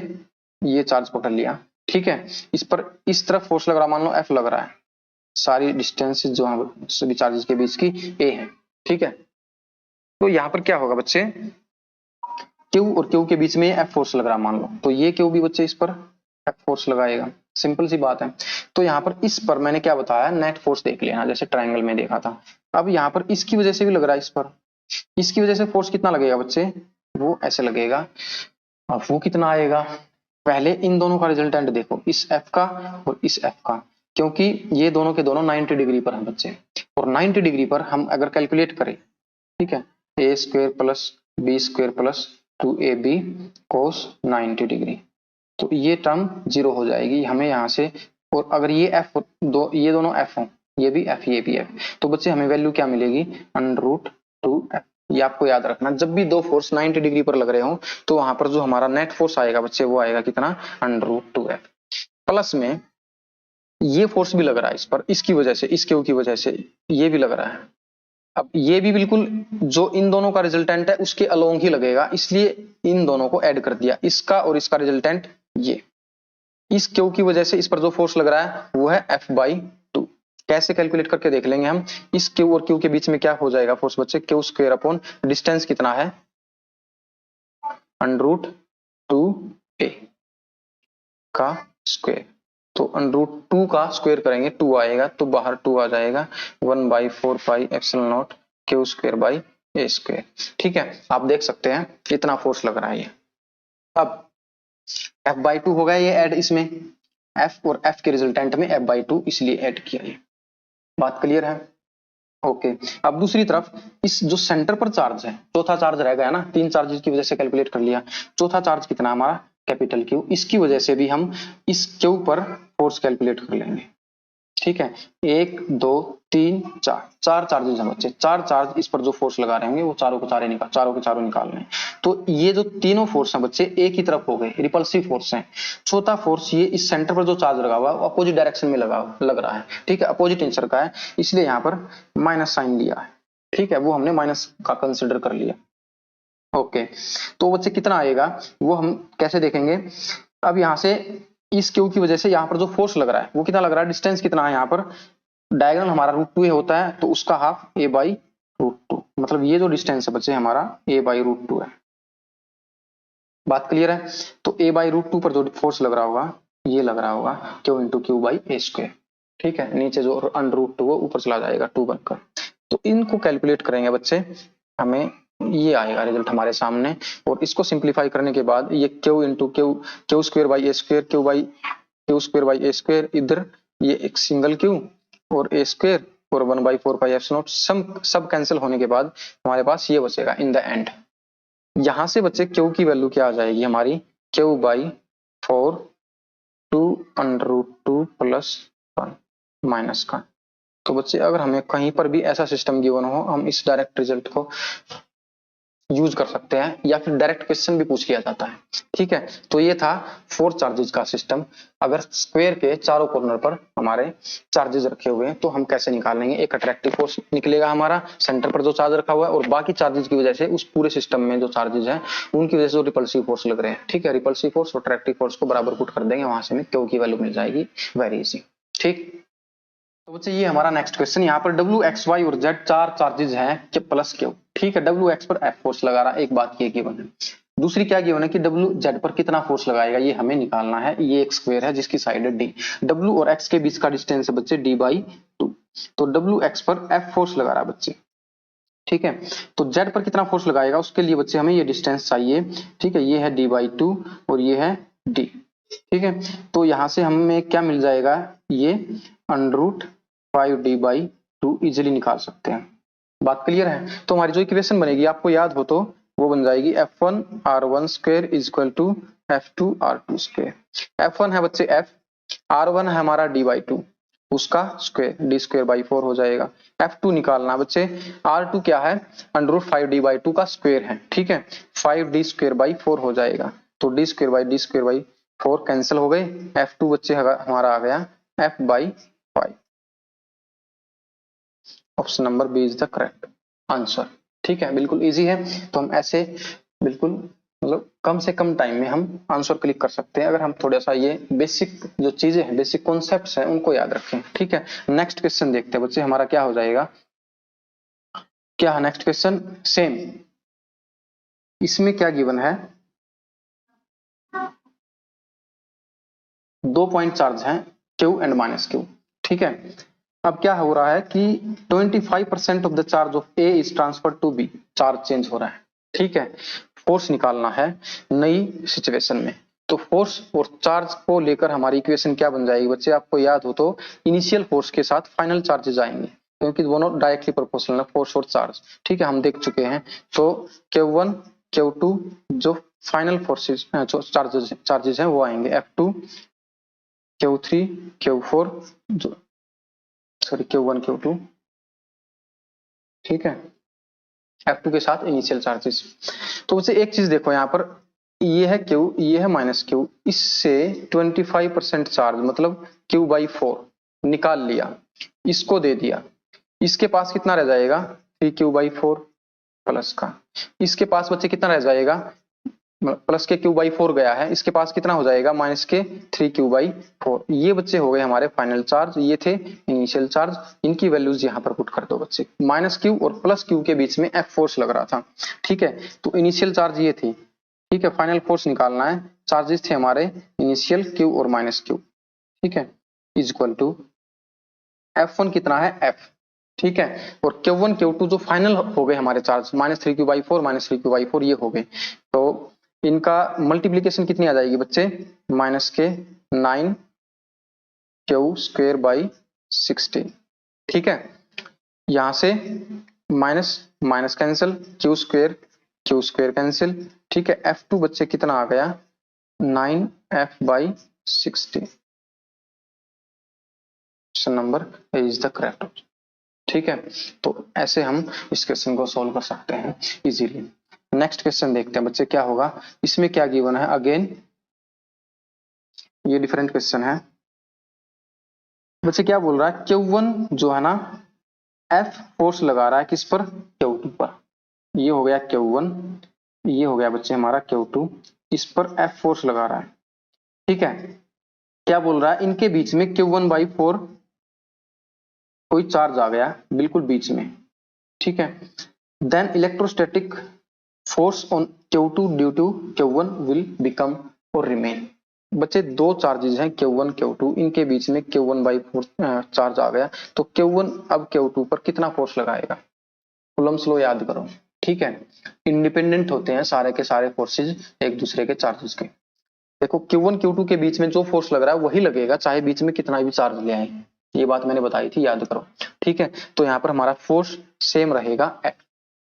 ये चार्ज पकड़ लिया, ठीक है, इस पर इस तरफ फोर्स लग रहा, मान लो F लग रहा है, सारी डिस्टेंस जो है सभी चार्जेस के बीच की A है, ठीक है। तो यहाँ पर क्या होगा बच्चे, क्यू और क्यू के बीच में एफ फोर्स लग रहा मान लो, तो ये क्यू भी बच्चे इस पर एफ फोर्स लगाएगा, सिंपल सी बात है। तो यहाँ पर इस पर मैंने क्या बताया, नेट फोर्स देख लेना, जैसे ट्रायंगल में देखा था। अब यहाँ पर इसकी वजह से भी लग रहा है इस पर, इसकी वजह से फोर्स कितना लगेगा बच्चे, वो ऐसे लगेगा। अब वो कितना आएगा, पहले इन दोनों का रिजल्टेंट देखो, इस एफ का और इस एफ का, क्योंकि ये दोनों के दोनों 90 डिग्री पर हैं बच्चे, और 90 डिग्री पर हम अगर कैलकुलेट करें, ठीक है, A square plus B square plus 2ab cos 90 degree, तो ये टर्म जीरो हो जाएगी हमें यहाँ से। और अगर ये एफ दो, ये दोनों एफ हो, ये भी एफ ये भी एफ, तो बच्चे हमें वैल्यू क्या मिलेगी, √2f। ये आपको याद रखना, जब भी दो फोर्स 90 डिग्री पर लग रहे हो तो वहां पर जो हमारा नेट फोर्स आएगा बच्चे वो आएगा कितना, √2f। प्लस में ये फोर्स भी लग रहा है इस पर, इसकी वजह से, इस क्यू की वजह से ये भी लग रहा है। अब ये भी बिल्कुल जो इन दोनों का रिजल्टेंट है उसके अलोंग ही लगेगा, इसलिए इन दोनों को ऐड कर दिया, इसका और इसका रिजल्टेंट ये। इस क्यू की वजह से इस पर जो फोर्स लग रहा है वो है F/2। कैसे कैलकुलेट करके देख लेंगे हम, इस क्यू और क्यू के बीच में क्या हो जाएगा फोर्स बच्चे, क्यू स्क्वायर अपॉन डिस्टेंस कितना है, √2a का स्क्वायर। तो √2 का स्क्वायर करेंगे 2 आएगा, तो बाहर 2 आ जाएगा, 1/4πε0 Q square by A square. ठीक है, आप देख सकते हैं कितना फोर्स लग रहा है ये। अब F/2 हो गया ये ऐड, इसमें F और F के रिजल्टेंट में F/2 इसलिए ऐड किया ये। बात क्लियर है, ओके। अब दूसरी तरफ इस जो सेंटर पर चार्ज है, चौथा चार्ज रह गया ना, तीन चार्जेस की वजह से कैलकुलेट कर लिया, चौथा चार्ज कितना हमारा कैपिटल क्यू, इसकी वजह से भी हम इस क्यू पर फोर्स कैलकुलेट कर लेंगे। ठीक है, 1 2 3 4, चार चार्जेस हैं बच्चे, चार चार्ज इस पर जो फोर्स लगा रहे होंगे वो चारों के चारों निकालने हैं। तो ये जो तीनों फोर्स हैं बच्चे एक ही तरफ हो गए, रिपल्सिव फोर्स हैं। चौथा फोर्स ये इस सेंटर पर जो चार्ज लगा हुआ है वो अपोजिट डायरेक्शन में लग रहा है, ठीक है, अपोजिट नेचर का है, इसलिए यहाँ पर माइनस साइन लिया है। ठीक है, वो हमने माइनस का कंसिडर कर लिया। ओके, तो बच्चे कितना आएगा वो हम कैसे देखेंगे। अब यहाँ से इस क्यू की वजह से यहाँ पर जो फोर्स लग रहा है वो कितना लग रहा है, डिस्टेंस कितना है, यहाँ पर डायगोनल हमारा √2 होता है, तो उसका हाफ a/√2, मतलब ये जो डिस्टेंस है बच्चे हमारा a/√2 है। बात क्लियर है, तो a/√2 पर जो फोर्स लग रहा होगा ये लग रहा होगा q into Q by A square. ठीक है, नीचे जो √2 वो ऊपर चला जाएगा 2 बनकर। तो इनको कैलकुलेट करेंगे बच्चे, हमें ये आएगा रिजल्ट हमारे सामने, और इसको सिंप्लीफाई करने के बाद ये Q into Q square by A square, Q square by A square, इधर ये एक सिंगल क्यू और ए स्क्वायर और 1/4πε0 सब कैंसिल होने के बाद हमारे पास ये बचेगा इन द एंड। यहां से बच्चे क्यू की वैल्यू क्या आ जाएगी हमारी, q/4 2√2 प्लस 1 माइनस का। तो बच्चे अगर हमें कहीं पर भी ऐसा सिस्टम गिवन हो, हम इस डायरेक्ट रिजल्ट को यूज कर सकते हैं, या फिर डायरेक्ट क्वेश्चन भी पूछ लिया जाता है। ठीक है, तो ये था 4 चार्जेस का सिस्टम। अगर स्क्वायर के चारों कॉर्नर पर हमारे चार्जेस रखे हुए हैं तो हम कैसे निकालेंगे, एक अट्रैक्टिव फोर्स निकलेगा हमारा सेंटर पर जो चार्ज रखा हुआ है, और बाकी चार्जेस की वजह से उस पूरे सिस्टम में जो चार्जेस हैं उनकी वजह से जो रिपल्सिव फोर्स लग रहे हैं। ठीक है, रिपल्सिव फोर्स और अट्रैक्टिव फोर्स को बराबर पुट कर देंगे, वहां से हमें क्यू की वैल्यू मिल जाएगी, वेरी इजी। ठीक, तो बच्चे ये हमारा नेक्स्ट क्वेश्चन, यहाँ पर डब्ल्यू एक्स वाई और जेड चार चार्जेस हैं कि प्लस क्यू। ठीक है, डब्ल्यू एक्स पर एफ फोर्स लगा रहा है, एक बात ये गिवन है। दूसरी क्या गिवन है कि डब्ल्यू जेड पर कितना फोर्स लगाएगा, ये हमें निकालना है। ये एक स्क्वायर है जिसकी साइड है डी, डब्ल्यू और एक्स के बीच का डिस्टेंस है बच्चे d/2, तो डब्ल्यू एक्स पर एफ फोर्स लगा रहा है बच्चे। ठीक है, तो जेड पर कितना फोर्स लगाएगा उसके लिए बच्चे हमें ये डिस्टेंस चाहिए। ठीक है, ये है d/2 और ये है d। ठीक है, तो यहां से हमें क्या मिल जाएगा, ये √5d/2 इजिली निकाल सकते हैं। बात क्लियर है, तो हमारी जो इक्वेशन बनेगी आपको याद हो तो वो बन जाएगी F1r1² = F2r2²। F1 है बच्चे F, R1 है हमारा d/2, उसका स्क्वायर d²/4 हो जाएगा। F2 निकालना बच्चे, R2 क्या है, √5d/2 का स्क्वायर है। ठीक है, 5d²/4 हो जाएगा, तो d²/d²/4 कैंसिल हो गए, F2 बच्चे हमारा आ गया F/5। Option number B is the correct answer. ठीक है, बिल्कुल इजी है, तो हम ऐसे बिल्कुल मतलब कम से कम टाइम में हम आंसर क्लिक कर सकते हैं, अगर हम थोड़ा सा ये बेसिक जो चीजें हैं, बेसिक कॉन्सेप्ट्स हैं उनको याद रखें। ठीक है, नेक्स्ट क्वेश्चन देखते हैं बच्चे, हमारा क्या हो जाएगा, क्या है नेक्स्ट क्वेश्चन, सेम इसमें क्या गिवन है, 2 पॉइंट चार्ज हैं क्यू एंड माइनस क्यू। ठीक है, अब क्या हो रहा है कि 25% of the charge of A is transfer to B, charge change हो रहा है। ठीक है, फोर्स निकालना है नई सिचुएशन में। तो फोर्स और चार्ज को लेकर हमारी इक्वेशन क्या बन जाएगी बच्चे, आपको याद हो तो इनिशियल फोर्स के साथ फाइनल चार्जेज आएंगे, क्योंकि दोनों डायरेक्टली प्रोपोर्शनल है, फोर्स और चार्ज। ठीक है, हम देख चुके हैं। तो Q1 Q2 जो फाइनल फोर्सेज जो चार्जेज हैं वो आएंगे F2 Q3 Q4 जो सॉरी Q1 Q2। ठीक है, F2 के साथ इनिशियल चार्जेस। तो उसे एक चीज देखो यहाँ पर, ये है Q, ये है माइनस Q, इससे 25% चार्ज मतलब Q/4 निकाल लिया, इसको दे दिया। इसके पास कितना रह जाएगा 3Q/4 प्लस का, इसके पास बच्चे कितना रह जाएगा, प्लस के Q/4 गया है, इसके पास कितना हो जाएगा माइनस के 3Q/4। ये बच्चे हो गए हमारे फाइनल चार्ज, ये थे इनिशियल चार्ज। इनकी वैल्यूज यहाँ पर पुट कर दो बच्चे। माइनस Q और प्लस Q के बीच में F फोर्स लग रहा था। ठीक है, तो इनिशियल चार्ज ये थी। ठीक है, फाइनल फोर्स निकालना है, चार्जेस थे हमारे इनिशियल Q और माइनस Q। ठीक है, इज इक्वल टू F1 कितना है F। ठीक है, और Q1 Q2 जो फाइनल हो गए हमारे चार्ज -3Q/4 -3Q/4 ये हो गए। तो इनका मल्टीप्लीकेशन कितनी आ जाएगी बच्चे, माइनस के 9Q²/16। ठीक है, यहां से minus minus cancel, Q² cancel. ठीक है, F2 बच्चे कितना आ गया 9F/16। Option number is the correct option. ठीक है, तो ऐसे हम इस क्वेश्चन को सॉल्व कर सकते हैं इजीली। नेक्स्ट क्वेश्चन देखते हैं बच्चे क्या होगा। इसमें क्या गिवन है, अगेन ये डिफरेंट क्वेश्चन है बच्चे। क्या बोल रहा है, Q1 जो है ना F फोर्स लगा रहा है किस पर, Q2 पर। ये हो गया Q1, ये हो गया बच्चे हमारा Q2, इस पर F फोर्स लगा रहा है। ठीक है, क्या बोल रहा है, इनके बीच में Q1/4 कोई चार्ज आ गया बिल्कुल बीच में। ठीक है, then electrostatic force on Q2 due to Q1 will become और रिमेन। बच्चे दो चार्जेस हैं Q1 Q2, इनके बीच में Q1/4 चार्ज आ गया, तो Q1 अब Q2 पर कितना फोर्स लगाएगा, कूलम्ब्स लॉ याद करो। ठीक है, इंडिपेंडेंट होते हैं सारे के सारे फोर्सेज एक दूसरे के चार्जेस के। देखो Q1 Q2 के बीच में जो फोर्स लग रहा है वही लगेगा, चाहे बीच में कितना भी चार्ज ले आए। ये बात मैंने बताई थी, याद करो। ठीक है, तो यहाँ पर हमारा फोर्स सेम रहेगा F।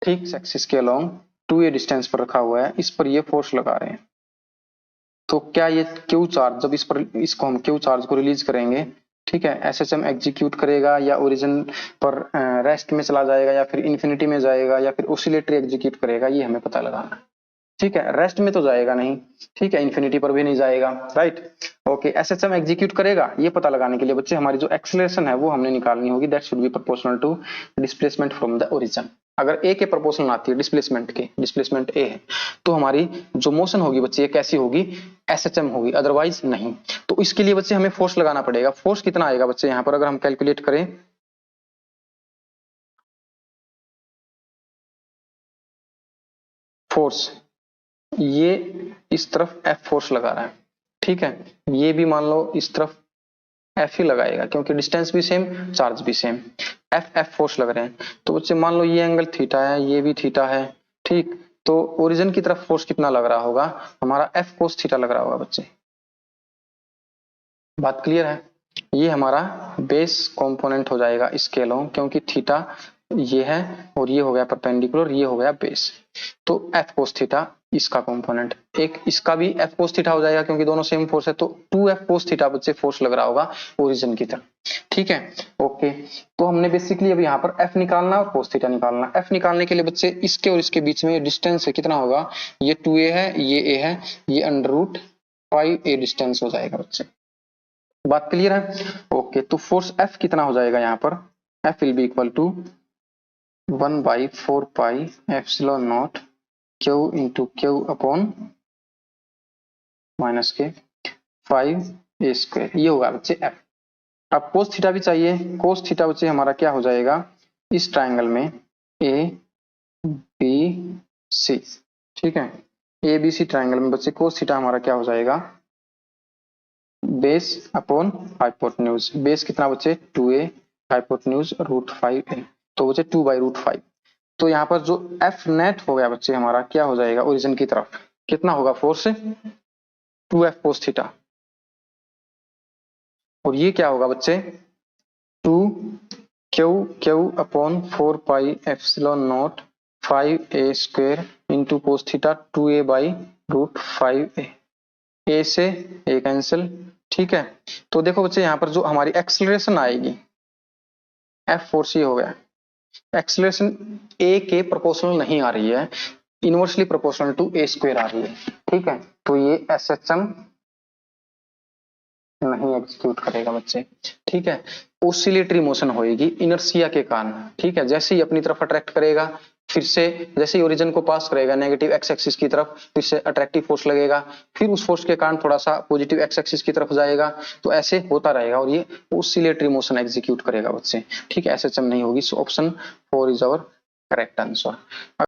ठीक, एक्सिस के अलोंग 2a डिस्टेंस पर रखा हुआ है, इस पर ये फोर्स लगा रहे हैं। तो क्या ये Q चार्ज, जब इस पर इसको हम Q चार्ज को रिलीज करेंगे, ठीक है, SHM एग्जीक्यूट करेगा या ओरिजिन पर रेस्ट में चला जाएगा या फिर इन्फिनिटी में जाएगा या फिर ऑसिलेटरी एग्जीक्यूट करेगा, ये हमें पता लगाना है। ठीक है, रेस्ट में तो जाएगा नहीं, ठीक है, इन्फिनिटी पर भी नहीं जाएगा, राइट। ओके, SHM एग्जीक्यूट करेगा, ये पता लगाने के लिए बच्चे हमारी जो एक्सेलरेशन है वो हमने निकालनी होगी, that should be proportional to displacement from the origin. अगर ए के प्रोपोर्शनल आती है डिस्प्लेसमेंट के, डिस्प्लेसमेंट ए है, तो हमारी जो मोशन होगी बच्चे ये कैसी होगी, SHM होगी, अदरवाइज नहीं। तो इसके लिए बच्चे हमें फोर्स लगाना पड़ेगा। फोर्स कितना आएगा बच्चे यहाँ पर, अगर हम कैलकुलेट करें, फोर्स ये इस तरफ F फोर्स लगा रहा है। ठीक है, ये भी मान लो इस तरफ F ही लगाएगा, क्योंकि डिस्टेंस भी सेम, चार्ज भी सेम। F फोर्स लग रहे हैं, तो बच्चे मान लो ये एंगल थीटा है, ये भी थीटा है। ठीक, तो ओरिजिन की तरफ फोर्स कितना लग रहा होगा, हमारा F cos थीटा लग रहा होगा बच्चे। बात क्लियर है, ये हमारा बेस कंपोनेंट हो जाएगा इसके अलोंग, क्योंकि थीटा ये है और ये हो गया परपेंडिकुलर, ये हो गया बेस। तो F cos थीटा इसका कंपोनेंट, एक इसका भी F cos थीटा हो जाएगा, क्योंकि दोनों सेम फोर्स है, तो 2F cos थीटा बच्चे फोर्स लग रहा होगा ओरिजिन की तरफ। ठीक है, ओके। तो हमने बेसिकली अब यहाँ पर F निकालना और cos थीटा निकालना। F निकालने के लिए बच्चे इसके और इसके बीच में डिस्टेंस है, कितना होगा, ये 2a है, ये a है, ये √5a डिस्टेंस हो जाएगा बच्चे। बात क्लियर है, ओके। तो फोर्स F कितना हो जाएगा यहाँ पर, F will be equal to 1/4 pi epsilon nought Q into Q upon minus के 5a², ये होगा बच्चे F। अब कोस थीटा भी चाहिए, कोस थीटा बच्चे हमारा क्या हो जाएगा, इस ट्राइंगल में A B C, ठीक है, एबीसी ट्रायंगल में बच्चे कोस थीटा हमारा क्या हो जाएगा, बेस अपॉन हाइपोटेन्यूज। बेस कितना बच्चे 2a, हाइपोटेन्यूज √5a, तो बच्चे 2/√5। तो यहाँ पर जो एफ नेट हो गया बच्चे हमारा क्या हो जाएगा, ओरिजिन की तरफ कितना होगा, फोर्स 2f कोस थीटा, और ये क्या होगा बच्चे 2 upon 4πε0 5a² into cos theta 2a/√5a। A से ए कैंसिल, ठीक है। तो देखो बच्चे यहाँ पर जो हमारी एक्सेलरेशन आएगी, एफ फोर्स ये हो गया, एक्सेलरेशन ए के प्रोपोर्शनल नहीं आ रही है, इनवर्सली प्रोपोर्शनल टू a² आ रही है, ठीक है। तो ये SHM नहीं एग्जीक्यूट करेगा बच्चे, ठीक है। ओसिलेटरी मोशन होएगी इनर्शिया के कारण, ठीक है। जैसे ही अपनी तरफ अट्रैक्ट करेगा, फिर से जैसे ही ओरिजिन को पास करेगा नेगेटिव एक्स एक्सिस की तरफ, फिर से अट्रैक्टिव फोर्स लगेगा, फिर उस फोर्स के कारण थोड़ा सा पॉजिटिव एक्स एक्सिस की तरफ जाएगा, तो ऐसे होता रहेगा और ये ओसिलेटरी मोशन एग्जीक्यूट करेगा बच्चे, ठीक है। SHM नहीं होगी, so option 4 is our correct answer.